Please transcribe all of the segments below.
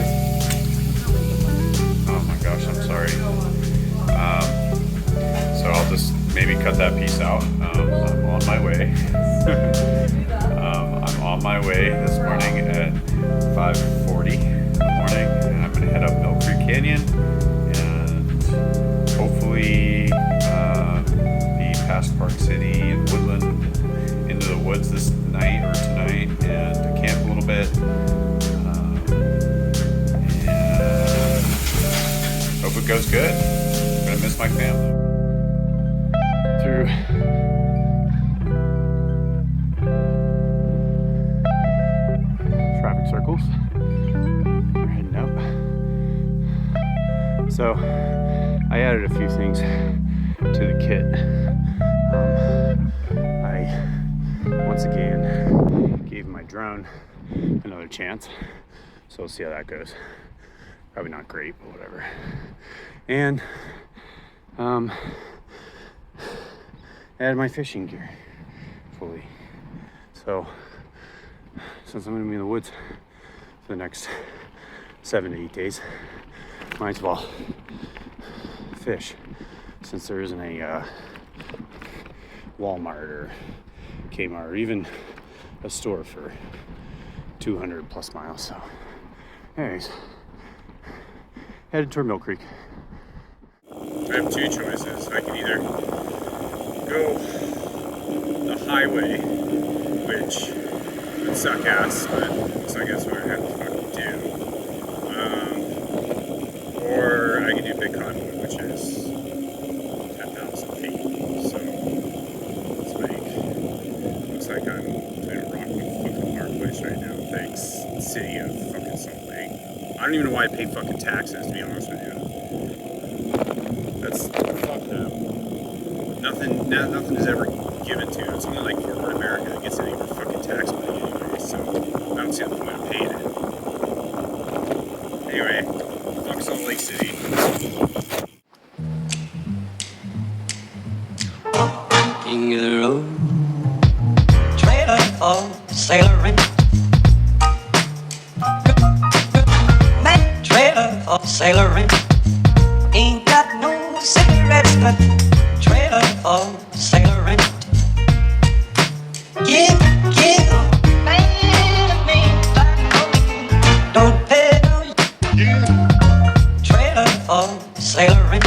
guys. Oh my gosh, I'm sorry. So I'll just maybe cut that piece out. I'm on my way. I'm on my way this morning at 5:40 in the morning, and I'm gonna head up Mill Creek Canyon and hopefully be past Park City and Woodland into the woods this night or tonight and camp a little bit. And hope it goes good. I'm gonna miss my family. Through traffic circles, we're heading out. So I added a few things to the kit. I once again gave my drone another chance, so we'll see how that goes. Probably not great, but whatever. And add my fishing gear fully. So since I'm gonna be in the woods for the next 7 to 8 days, might as well fish, since there isn't a Walmart or Kmart or even a store for 200 plus miles. So anyways, headed toward Mill Creek. I have two choices. I can either go the highway, which would suck ass, but so I guess what I have to fucking do. Or I can do Big Cottonwood, which is 10,000 feet. So it's like, looks like I'm in a rock fucking hard place right now. Thanks, city of fucking Salt Lake. I don't even know why I pay fucking taxes, to be honest with you. That's fuck them. Nothing is ever given to. It's only like corporate America that gets any of our fucking tax money anyway, so I don't see the point of paying it. Anyway, fuck Salt Lake City. King of the road, trailer for sailoring. Man, trailer for sailoring. Ain't got no cigarettes, but trailer for sailoring. Give, man, me, don't pay no. Trailer for sailoring.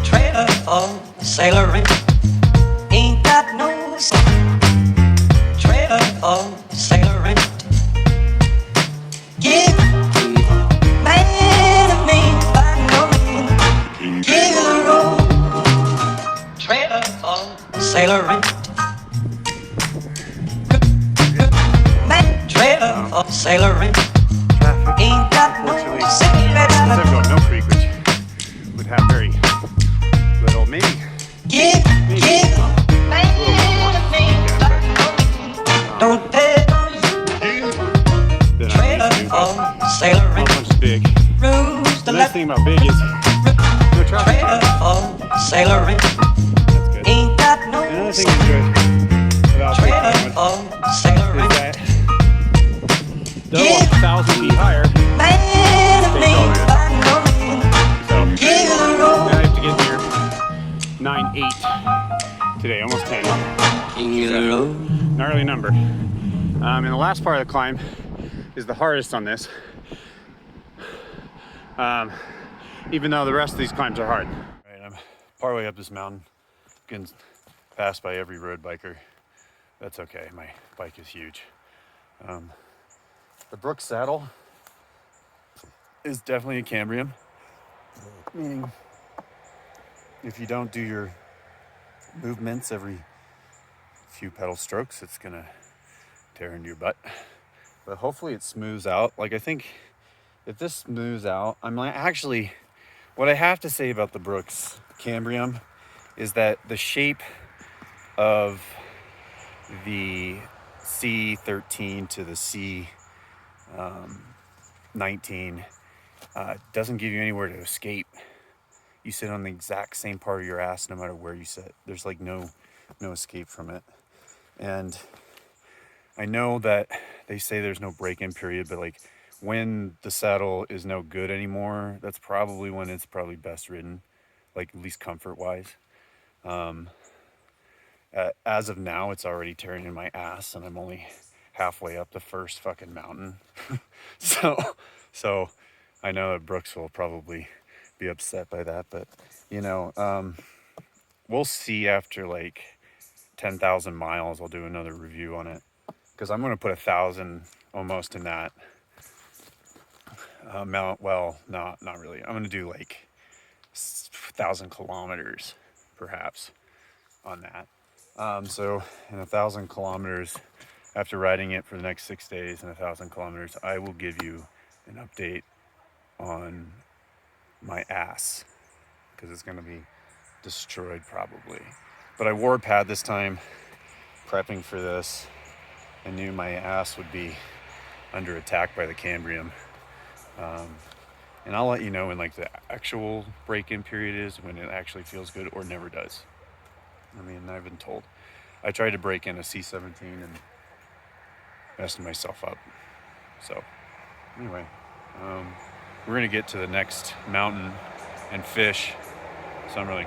Trailer for sailoring. Ain't got no trailer for sailoring. Give, man, me, no. King of the road, trailer for sailoring. Man, trailer for sailoring. Traffic, Ain't got no unfortunately, cigarettes, instead of but going Mill Creek, which would have very little, maybe give, man, me, don't pay no. that I Trailer used to, for but sailoring. not much is big. Rules the The nice left. thing about big is no traffic. Trailer for sailoring. That's good. Ain't got no Another thing I enjoy about Big trailer Cottonwood for is sailoring. that they're 1,000 feet higher. Man, me, So King of the road. I have to get here 9:08 today, almost 10. King of the road. Gnarly number. And the last part of the climb is the hardest on this. Even though the rest of these climbs are hard. Right, I'm partway up this mountain, getting passed by every road biker. That's okay, my bike is huge. The Brooks saddle is definitely a cambium, meaning if you don't do your movements every few pedal strokes, it's gonna tear into your butt. But hopefully it smooths out. Like, I think if this smooths out, I'm like, actually, what I have to say about the Brooks cambium is that the shape of the C13 to the C19 doesn't give you anywhere to escape. You sit on the exact same part of your ass no matter where you sit. There's like no escape from it. And I know that they say there's no break-in period, but like when the saddle is no good anymore, that's probably when it's probably best ridden, like at least comfort-wise. As of now, it's already tearing in my ass, and I'm only halfway up the first fucking mountain. so, so I know that Brooks will probably be upset by that, but you know, we'll see after like 10,000 miles. I'll do another review on it because I'm going to put 1,000 almost in that amount. Well, not really. I'm going to do like 1,000 kilometers, perhaps, on that. So in 1,000 kilometers, after riding it for the next 6 days and 1,000 kilometers, I will give you an update on my ass because it's going to be destroyed probably. But I wore a pad this time, prepping for this. I knew my ass would be under attack by the Cambrium. And I'll let you know when like the actual break-in period is, when it actually feels good or never does. I mean, I've been told. I tried to break in a C17 and messed myself up. So anyway, we're gonna get to the next mountain and fish. So I'm really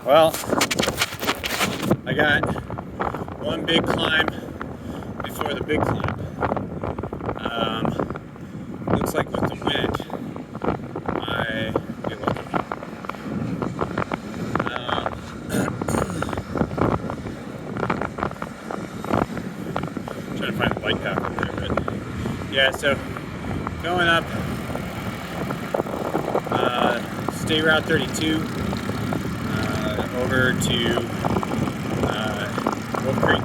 Well, I got one big climb before the big climb. Looks like with the wind, I get lucky. Trying to find the bike path over there, but yeah. So going up State Route 32 over to Wolf Creek.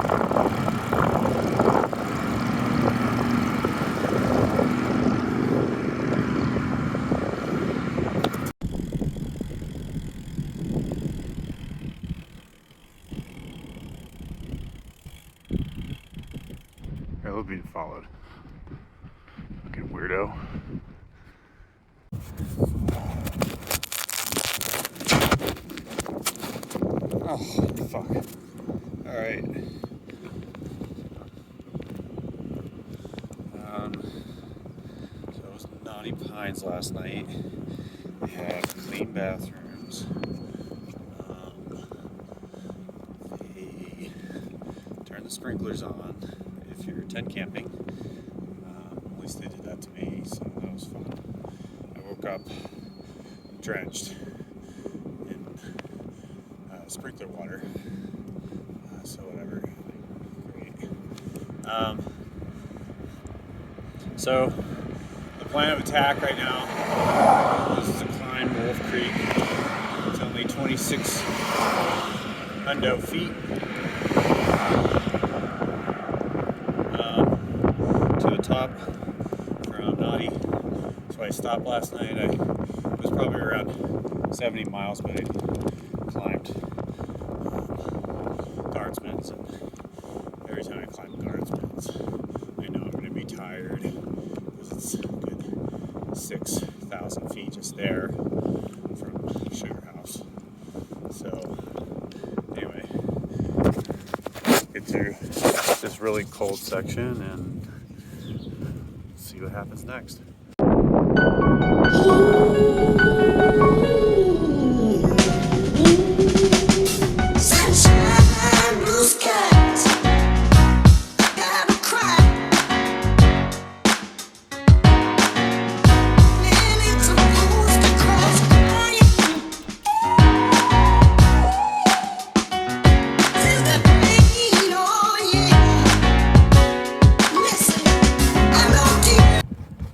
I love being followed. Fucking weirdo. Oh, fuck. Alright. So it was Naughty Pines last night. They had clean bathrooms. They turn the sprinklers on if you're tent camping. At least they did that to me, so that was fun. I woke up drenched in sprinkler water, so whatever, great. So the plan of attack right now is to climb Wolf Creek. It's only 26 hundo feet to the top from Naughty. So I stopped last night. It was probably around 70 miles, but I climbed guardsmen's, and every time I climb guardsmen's, I know I'm going to be tired because it's a good 6,000 feet just there from Sugar House. So anyway, get through this really cold section and see what happens next.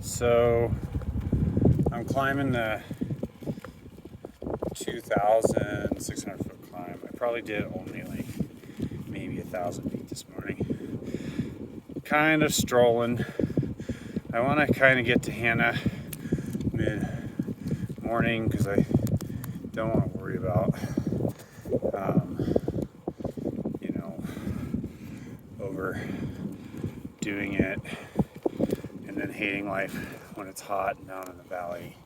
So I'm climbing the 2,600 foot climb. I probably did only like maybe 1,000 feet this morning. Kind of strolling. I want to kind of get to Hannah mid-morning because I don't want to worry about overdoing it and then hating life when it's hot and down in the valley.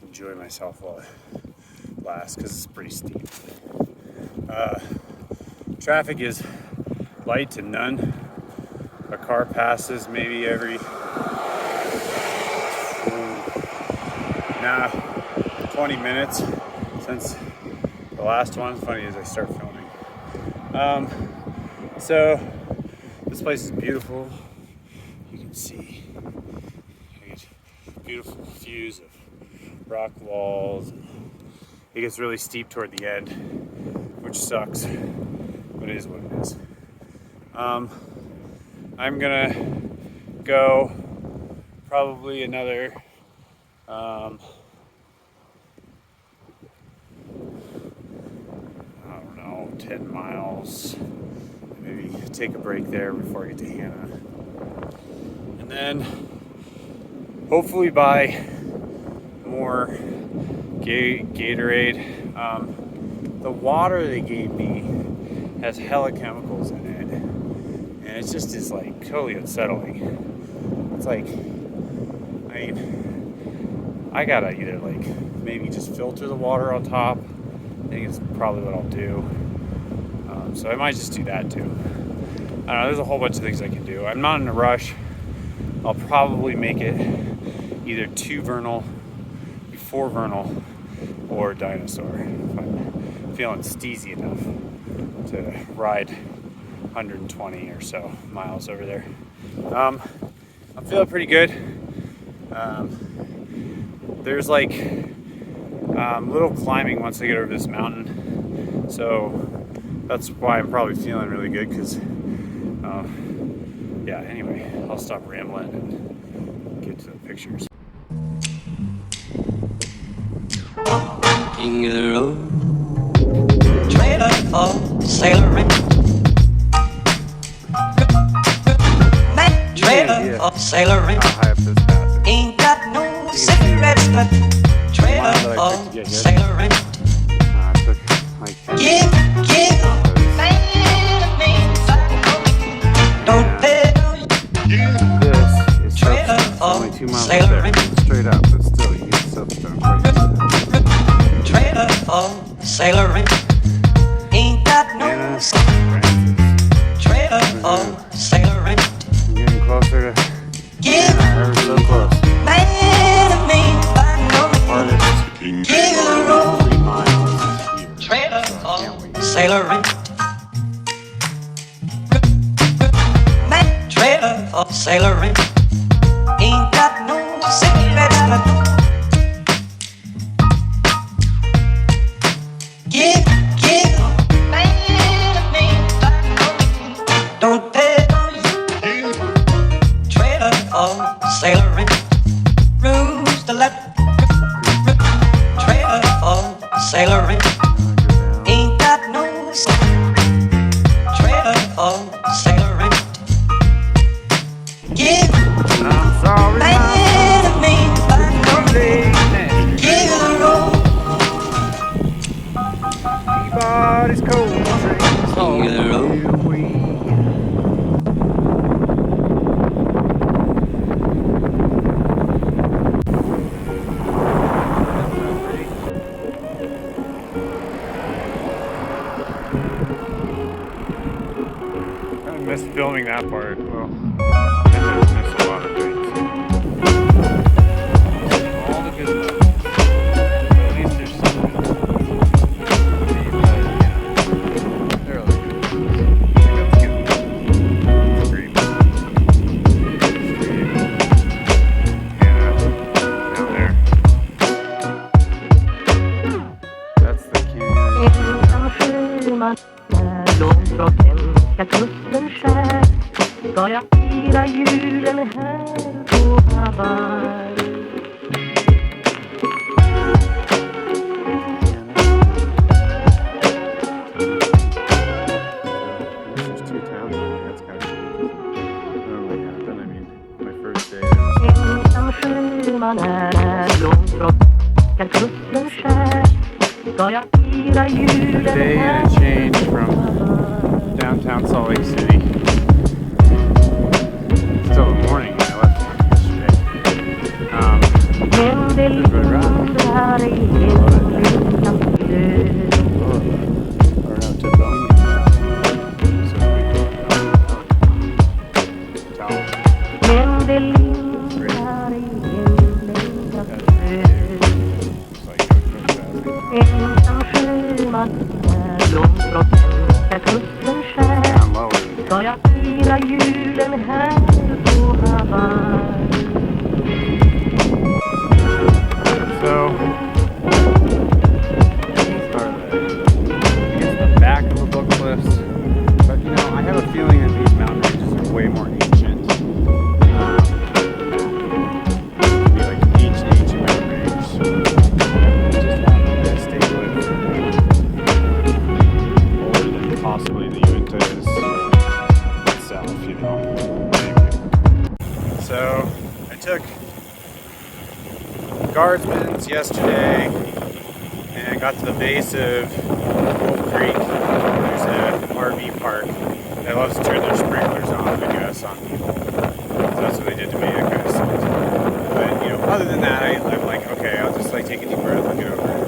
Enjoy myself while it lasts because it's pretty steep. Traffic is light to none. A car passes maybe every 20 minutes since the last one. Funny as I start filming. So this place is beautiful. You can see beautiful views of rock walls. It gets really steep toward the end, which sucks, but it is what it is. I'm gonna go probably another I don't know, 10 miles. Maybe take a break there before I get to Hannah. And then hopefully buy more Gatorade. The water they gave me has hella chemicals in it. And it just is like totally unsettling. It's like, I gotta either like maybe just filter the water on top. I think it's probably what I'll do. So I might just do that too. I don't know, there's a whole bunch of things I can do. I'm not in a rush. I'll probably make it either to Vernal, before Vernal, or dinosaur. If I'm feeling steezy enough to ride 120 or so miles over there. I'm feeling pretty good. There's like little climbing once I get over this mountain, so that's why I'm probably feeling really good, because yeah, anyway, I'll stop rambling and get to the pictures. King of the road, trailer for sailoring. That trailer for sailoring. How high up this pass is. Ain't got no cigarettes, but trailer for sailoring. I took like 10 Give, don't pay This is trailer only for 2 miles up there, sailoring. straight up, but still, you get soapstone quite easily. Trailer for sailoring. Ain't got no Anna Francis. trailer for sailoring. I'm getting closer to Give, Anna, ever so close. man of me, I know. Farthest King of the road, 3 miles here. trailer So I can't wait. for sailoring. That trailer for sailoring. Ain't got no cigarettes, but give, man of me, I know. Don't pay for you. Trailer for sailoring. Rules the left. Trailer for sailoring. Ain't got no trailer for sailoring. Give, I'm sorry, man of me, I know. Give the road. Anybody's cold. King of the road. I missed filming that part. Well, I just missed a lot of things. All the good stuff. But at least there's some good stuff. They're all good. That's good. Stream. Hannah, down there. That's the canyon. Långt från hemska kusten skär ska jag fira julen här på Hawaii. There's 2 towns on it. That's kind of cool. Doesn't normally happen. I mean, my first day there was Ensam sjöman är långt från hemska kusten skär ska jag fira julen day här and a change from downtown Salt Lake City. Still the morning when I left yesterday. Men det It's really rough. lindrar i himlen död. Or out to Bone. So Men det lindrar i himlen död. Ensam sjöman är långt från hemska kusten skär down lower. ska jag fira julen här på Hawaii. So, these are the back of the book cliffs. But you know, I have a feeling that these mountain ranges are way more ancient. Be like ancient mountain range. Just happen to stay with older than possibly the Uintas itself, you know. Anyway. So, I took Guardsman's yesterday and got to the base of Oak Creek. There's an RV park that loves to turn their sprinklers on, I guess, on people. So that's what they did to me. It kind of sucked. But, you know, other than that, I'm like, okay, I'll just like take a deep breath and get over it.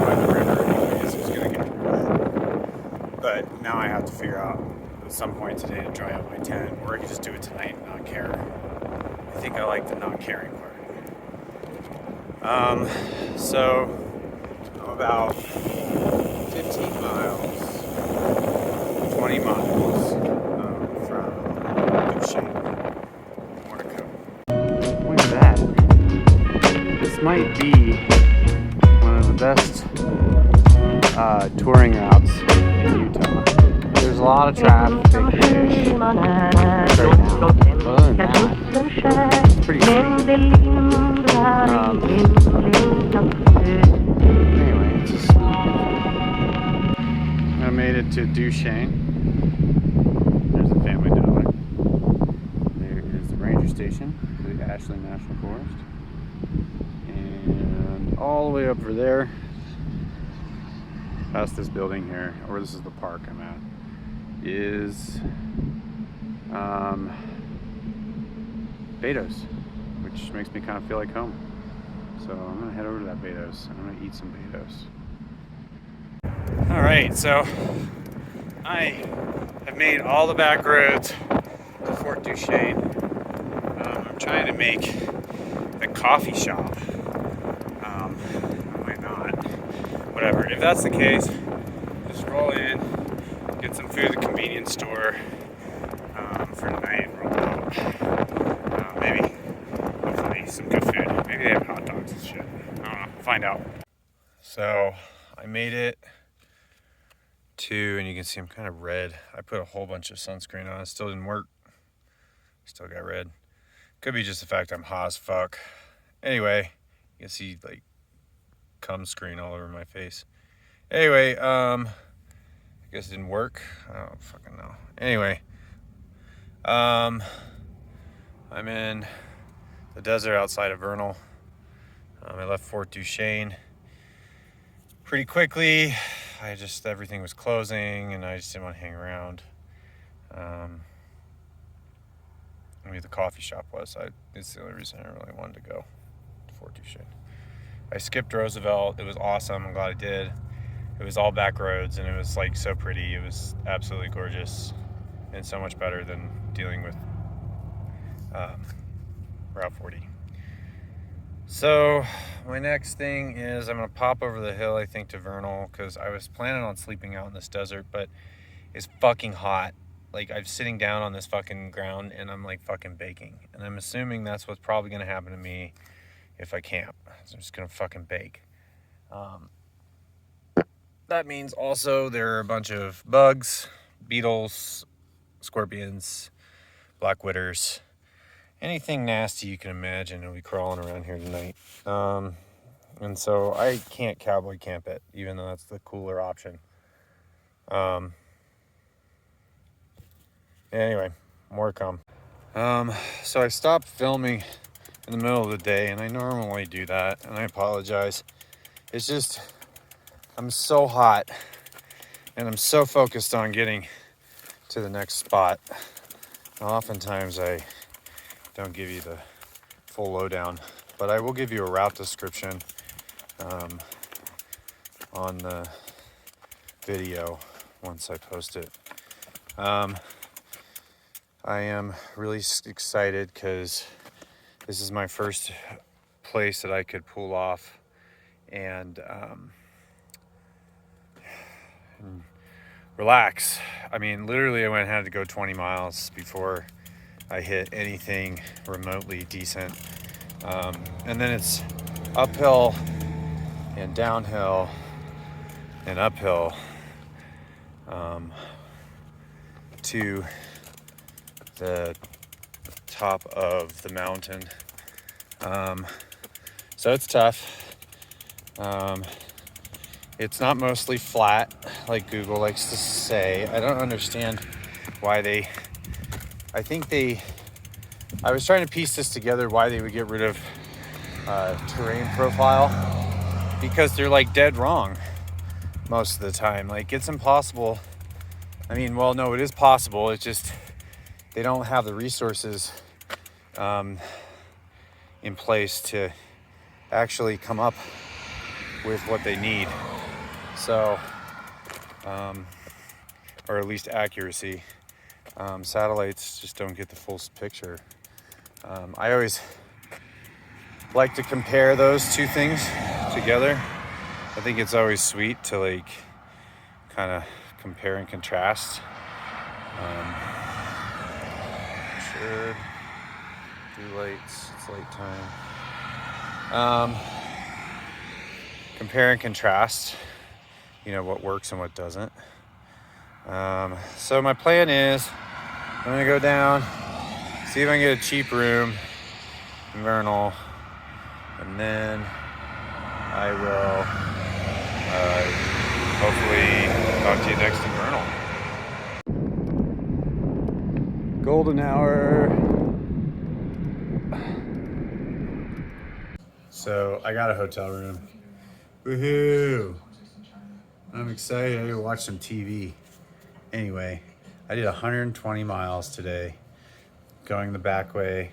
By the river anyways, it's gonna get wet. But now I have to figure out at some point today to dry out my tent, or I could just do it tonight and not care. I think I like the not caring part. So about 15 miles, 20 miles from Duchesne. More to come. Look at that. This might be one of the best touring routes in Utah. There's a lot of traffic right now. Other than that, it's pretty sweet. Anyway, it's just I made it to Duchesne. There's a Family Dollar. There is the ranger station for the Ashland National Forest. And all the way over there, past this building here, or this is the park I'm at, is Beto's, which makes me kind of feel like home. So I'm gonna head over to that Beto's and I'm gonna eat some Beto's. All right, so I have made all the back roads to Fort Duchesne. I'm trying to make the coffee shop. I might not. Whatever. If that's the case, just roll in, get some food at the convenience store for tonight, and roll out. Maybe, hopefully, some good food. Maybe they have hot dogs and shit. I don't know. Find out. So I made it to, and you can see I'm kind of red. I put a whole bunch of sunscreen on. It still didn't work. Still got red. Could be just the fact I'm hot as fuck. Anyway, you can see like cum screen all over my face. Anyway, I guess it didn't work. I don't fucking know. Anyway, I'm in the desert outside of Vernal. I left Fort Duchesne pretty quickly. Everything was closing and I just didn't want to hang around. Maybe the coffee shop was. It's the only reason I really wanted to go to Fort Duchesne. I skipped Roosevelt. It was awesome. I'm glad I did. It was all back roads and it was like so pretty. It was absolutely gorgeous and so much better than dealing with Route 40. So my next thing is I'm gonna pop over the hill, I think, to Vernal, because I was planning on sleeping out in this desert, but it's fucking hot. Like, I'm sitting down on this fucking ground and I'm like fucking baking. And I'm assuming that's what's probably gonna happen to me if I camp. So I'm just gonna fucking bake. That means also there are a bunch of bugs, beetles, scorpions, black witters, anything nasty you can imagine will be crawling around here tonight. And so I can't cowboy camp it, even though that's the cooler option. Anyway, more to come. So I stopped filming in the middle of the day, and I normally do that, and I apologize. It's just, I'm so hot, and I'm so focused on getting to the next spot. Oftentimes I don't give you the full lowdown, but I will give you a route description on the video once I post it. I am really excited because this is my first place that I could pull off and relax. I mean, literally I had to go 20 miles before I hit anything remotely decent. And then it's uphill and downhill and uphill to the top of the mountain. So it's tough. It's not mostly flat like Google likes to say. I don't understand why I was trying to piece this together, why they would get rid of terrain profile, because they're like dead wrong most of the time. Like, it's impossible. I mean, well, no, it is possible. It's just they don't have the resources in place to actually come up with what they need. So, or at least accuracy. Satellites just don't get the full picture. I always like to compare those two things together. I think it's always sweet to like kind of compare and contrast. Should do lights, it's light time. Compare and contrast, you know, what works and what doesn't. So my plan is I'm gonna go down, see if I can get a cheap room in Vernal, and then I will hopefully talk to you next in Vernal. Golden hour. So I got a hotel room. Woohoo! I'm excited. I gotta watch some TV. Anyway, I did 120 miles today, going the back way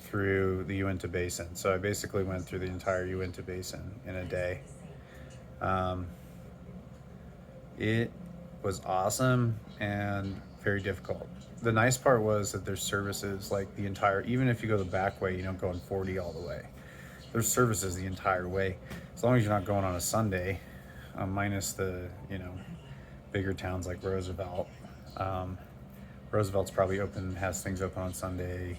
through the Uinta Basin. So I basically went through the entire Uinta Basin in a day. It was awesome and very difficult. The nice part was that there's services like the entire, even if you go the back way, you don't go in 40 all the way. There's services the entire way, as long as you're not going on a Sunday, minus the, you know, bigger towns like Roosevelt. Roosevelt's probably open, has things open on Sunday.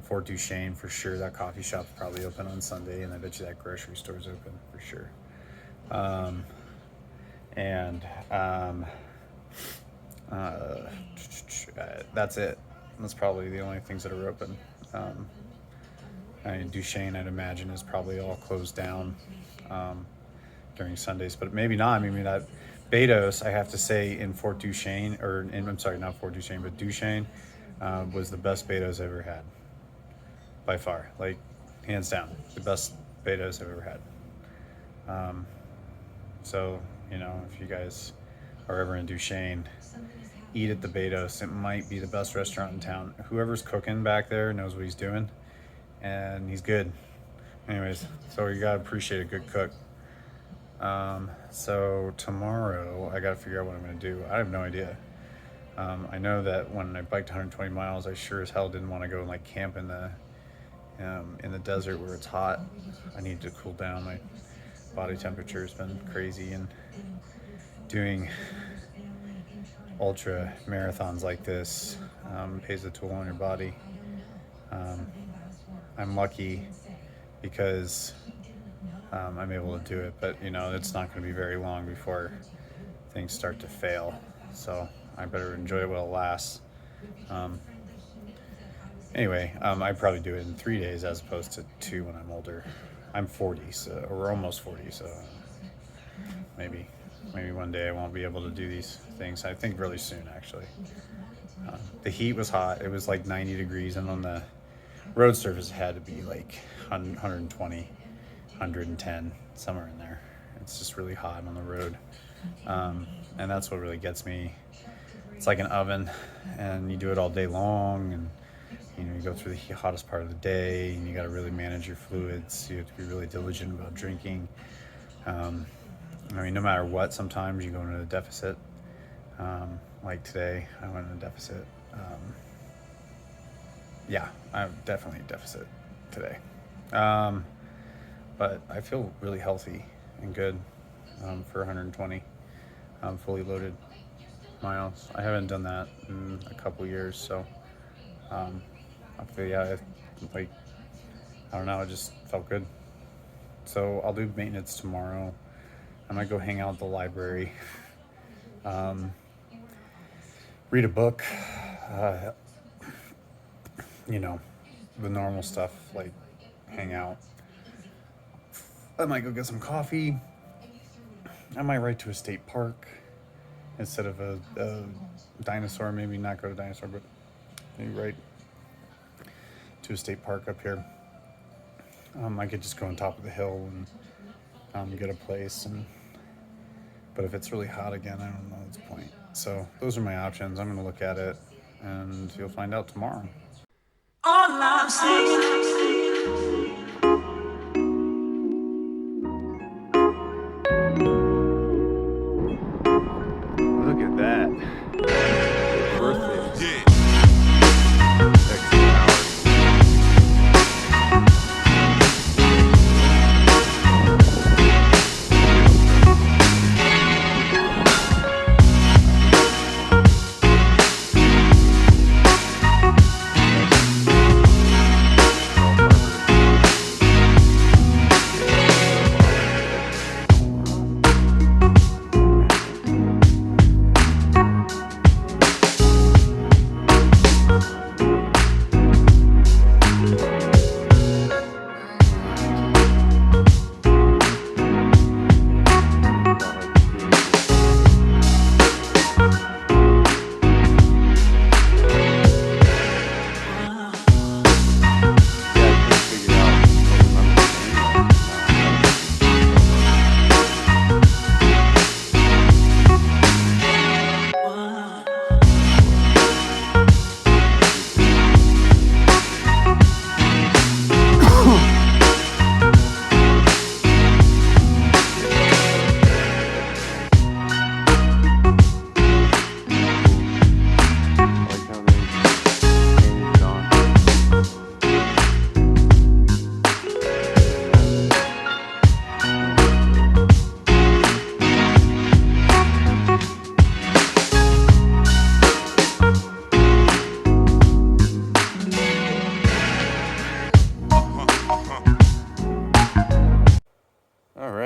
Fort Duchesne for sure, that coffee shop's probably open on Sunday, and I bet you that grocery store's open for sure. That's it. That's probably the only things that are open. I mean, Duchesne, I'd imagine, is probably all closed down during Sundays, but maybe not. I mean, that Beto's, I have to say, in Fort Duchesne, I'm sorry, not Fort Duchesne, but Duchesne was the best Beto's I've ever had, by far, like hands down, the best Beto's I've ever had. So, you know, if you guys are ever in Duchesne, eat at the Beto's. It might be the best restaurant in town. Whoever's cooking back there knows what he's doing, and he's good. Anyways, so you gotta appreciate a good cook. So tomorrow I gotta figure out what I'm gonna do. I have no idea. I know that when I biked 120 miles, I sure as hell didn't want to go and like camp in the desert where it's hot. I need to cool down. My body temperature has been crazy, and doing ultra marathons like this pays a toll on your body. I'm lucky because I'm able to do it, but you know, it's not going to be very long before things start to fail, so I better enjoy it while it lasts. Anyway, I'd probably do it in 3 days as opposed to 2 when I'm older. I'm 40, so, or almost 40, so maybe one day I won't be able to do these things. I think really soon, actually. The heat was hot. It was like 90 degrees, and on the road surface it had to be like 120, 110, somewhere in there. It's just really hot on the road, and that's what really gets me. It's like an oven, and you do it all day long, and you know, you go through the hottest part of the day, and you got to really manage your fluids. You have to be really diligent about drinking. I mean, no matter what, sometimes you go into a deficit. Like today, I went in a deficit. Yeah, I'm definitely a deficit today. But I feel really healthy and good for 120 fully loaded miles. I haven't done that in a couple years, so I feel, yeah, like, I don't know, it just felt good. So I'll do maintenance tomorrow. I might go hang out at the library, read a book, you know, the normal stuff, like hang out. I might go get some coffee. I might ride to a state park instead of a dinosaur. Maybe not go to dinosaur, but maybe ride to a state park up here. I could just go on top of the hill and get a place. But if it's really hot again, I don't know at this point. So those are my options. I'm going to look at it, and you'll find out tomorrow. All I'm saying. Look at that. Worth it. Yeah.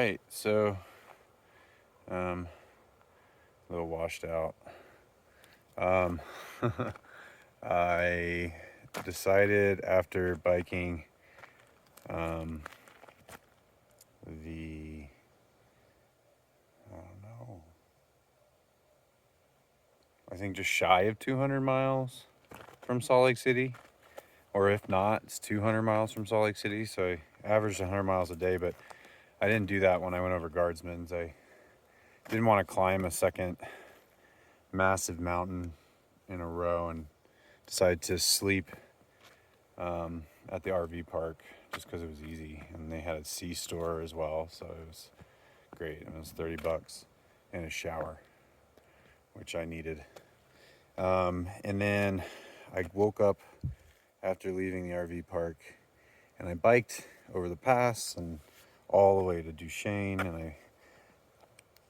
right, so a little washed out. I decided after biking the, I don't know, I think just shy of 200 miles from Salt Lake City, or if not, it's 200 miles from Salt Lake City. So I averaged 100 miles a day, but I didn't do that when I went over Guardsman's. I didn't want to climb a second massive mountain in a row and decided to sleep at the RV park just because it was easy, and they had a C-store as well, so it was great. It was $30 and a shower, which I needed. And then I woke up after leaving the RV park, and I biked over the pass and all the way to Duchesne, and I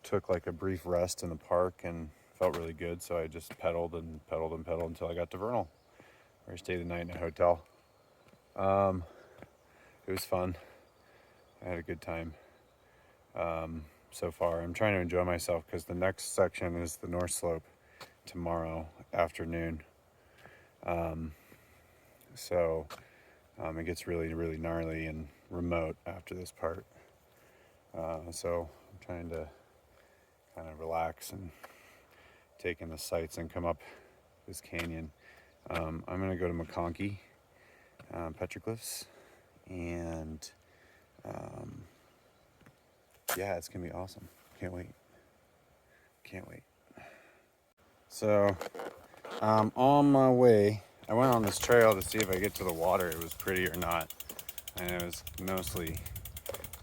took like a brief rest in the park and felt really good, so I just pedaled and pedaled and pedaled until I got to Vernal, where I stayed the night in a hotel. It was fun. I had a good time so far. I'm trying to enjoy myself because the next section is the North Slope tomorrow afternoon. So it gets really, really gnarly and remote after this part. So I'm trying to kind of relax and take in the sights and come up this canyon. I'm going to go to McConkey petroglyphs, and yeah, it's going to be awesome. Can't wait. So on my way, I went on this trail to see if I get to the water, it was pretty or not. And it was mostly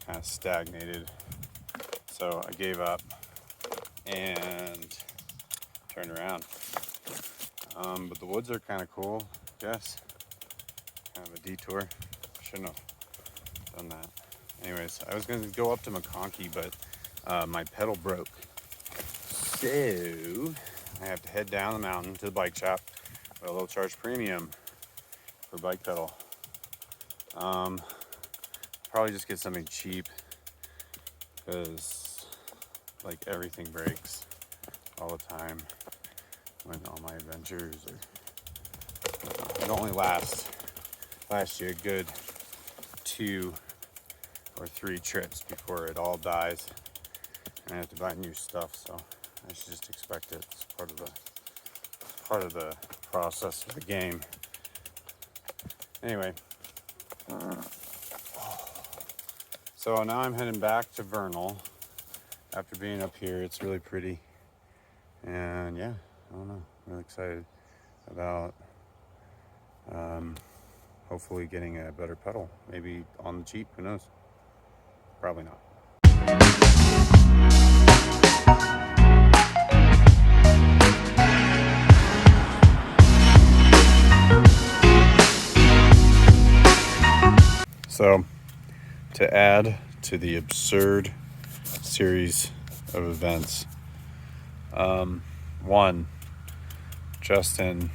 kind of stagnated. So I gave up and turned around. But the woods are kind of cool, I guess. Kind of a detour. Shouldn't have done that. Anyways, I was going to go up to McConkey, but my pedal broke. So I have to head down the mountain to the bike shop with a little charge premium for bike pedal. Probably just get something cheap because like everything breaks all the time when all my adventures are, it only last you a good 2 or 3 trips before it all dies and I have to buy new stuff, so I should just expect it. It's part of the process of the game. Anyway, so now I'm heading back to Vernal after being up here. It's really pretty, and yeah, I don't know, I'm really excited about hopefully getting a better pedal, maybe on the cheap, who knows, probably not. So, to add to the absurd series of events, one, Justin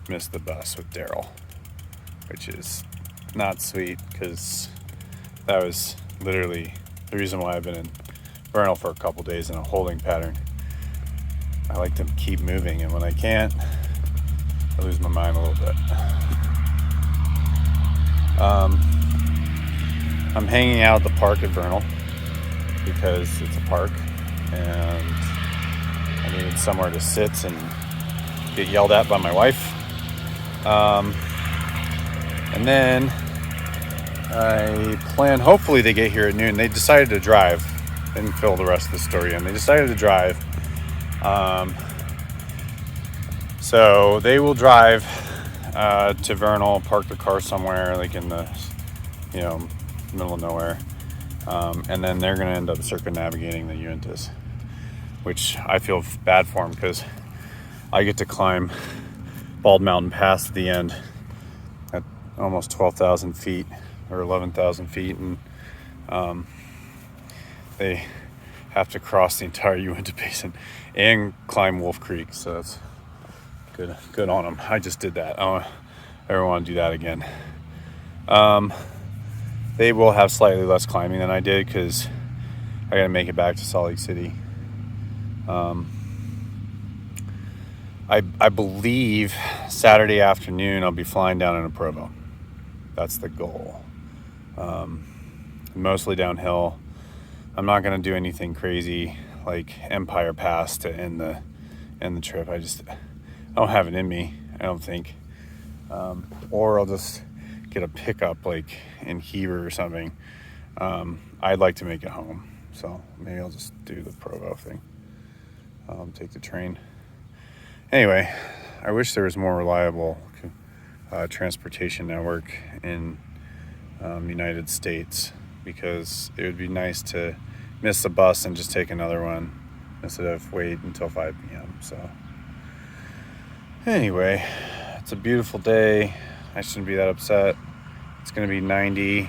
missed the bus with Daryl, which is not sweet because that was literally the reason why I've been in Vernal for a couple days in a holding pattern. I like to keep moving, and when I can't, I lose my mind a little bit. I'm hanging out at the park at Vernal because it's a park and I needed somewhere to sit and get yelled at by my wife. And then I plan, hopefully they get here at noon. They decided to drive. Didn't fill the rest of the story in. They decided to drive. So they will drive to Vernal, park the car somewhere like in the, middle of nowhere. And then they're going to end up circumnavigating the Uintas, which I feel bad for them because I get to climb Bald Mountain Pass at the end at almost 12,000 feet or 11,000 feet. And they have to cross the entire Uinta Basin and climb Wolf Creek. So that's good on them. I just did that. I don't ever want to do that again. They will have slightly less climbing than I did because I gotta make it back to Salt Lake City. I believe Saturday afternoon I'll be flying down in a Provo. That's the goal. Mostly downhill. I'm not gonna do anything crazy like Empire Pass to end the trip. I don't have it in me, I don't think. Or I'll just get a pickup like in Heber or something. I'd like to make it home, so maybe I'll just do the Provo thing. Take the train. Anyway, I wish there was more reliable transportation network in United States, because it would be nice to miss the bus and just take another one instead of wait until 5 p.m. So anyway, it's a beautiful day. I shouldn't be that upset. It's going to be 90.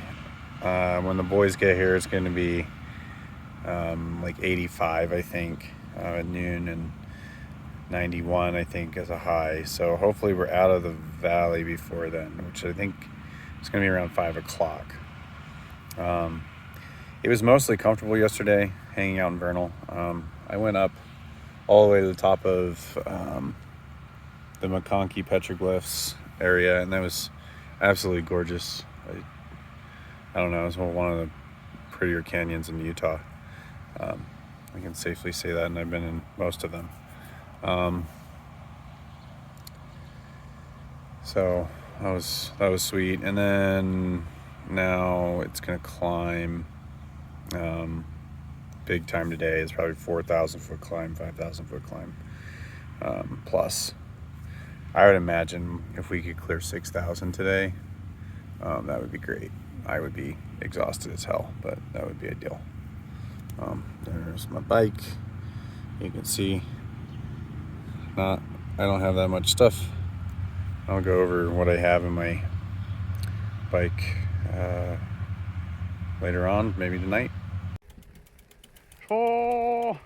When the boys get here, it's going to be like 85, I think, at noon, and 91, I think, as a high. So hopefully we're out of the valley before then, which I think is going to be around 5 o'clock. It was mostly comfortable yesterday, hanging out in Vernal. I went up all the way to the top of the McConkey petroglyphs area, and that was absolutely gorgeous. I don't know, it was one of the prettier canyons in Utah. I can safely say that, and I've been in most of them. So that was sweet. And then now it's gonna climb big time today. It's probably 4,000 foot climb, 5,000 foot climb plus. I would imagine if we could clear 6,000 today, that would be great. I would be exhausted as hell, but that would be ideal. There's my bike. You can see I don't have that much stuff. I'll go over what I have in my bike later on, maybe tonight. Oh,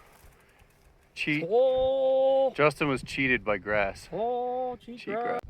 cheat. Oh, Justin was cheated by grass. oh, cheat grass.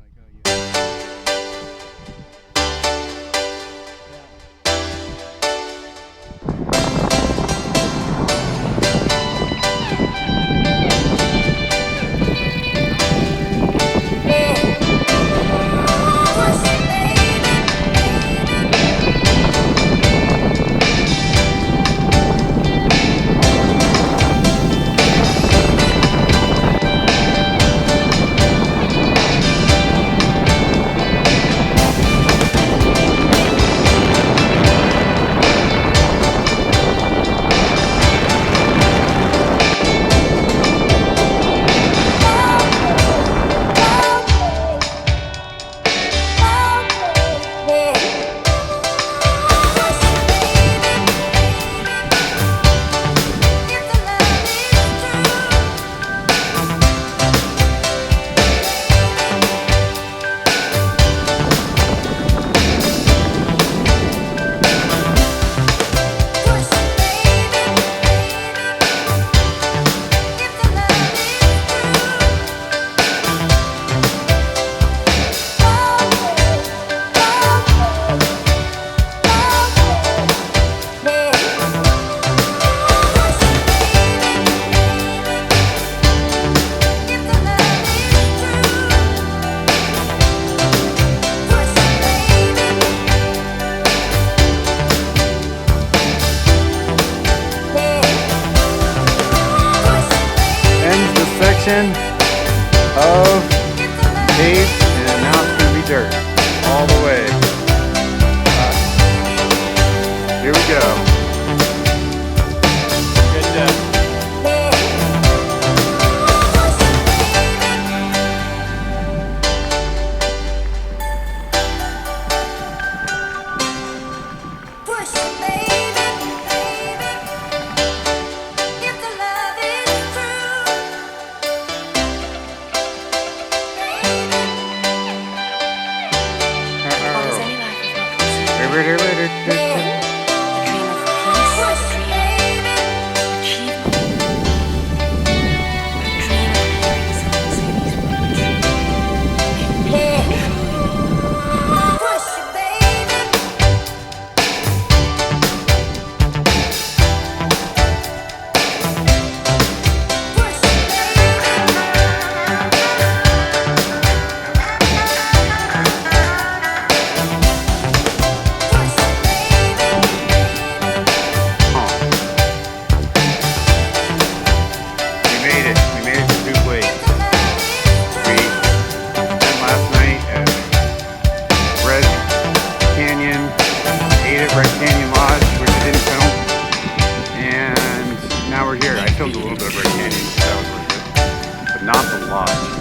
Of paved, and now it's gonna be dirt all the way. Here we go. Good job. Canyon Lodge, which I didn't film. And now we're here. I filmed a little bit of Red Canyon, so that was worth it. But not the lodge.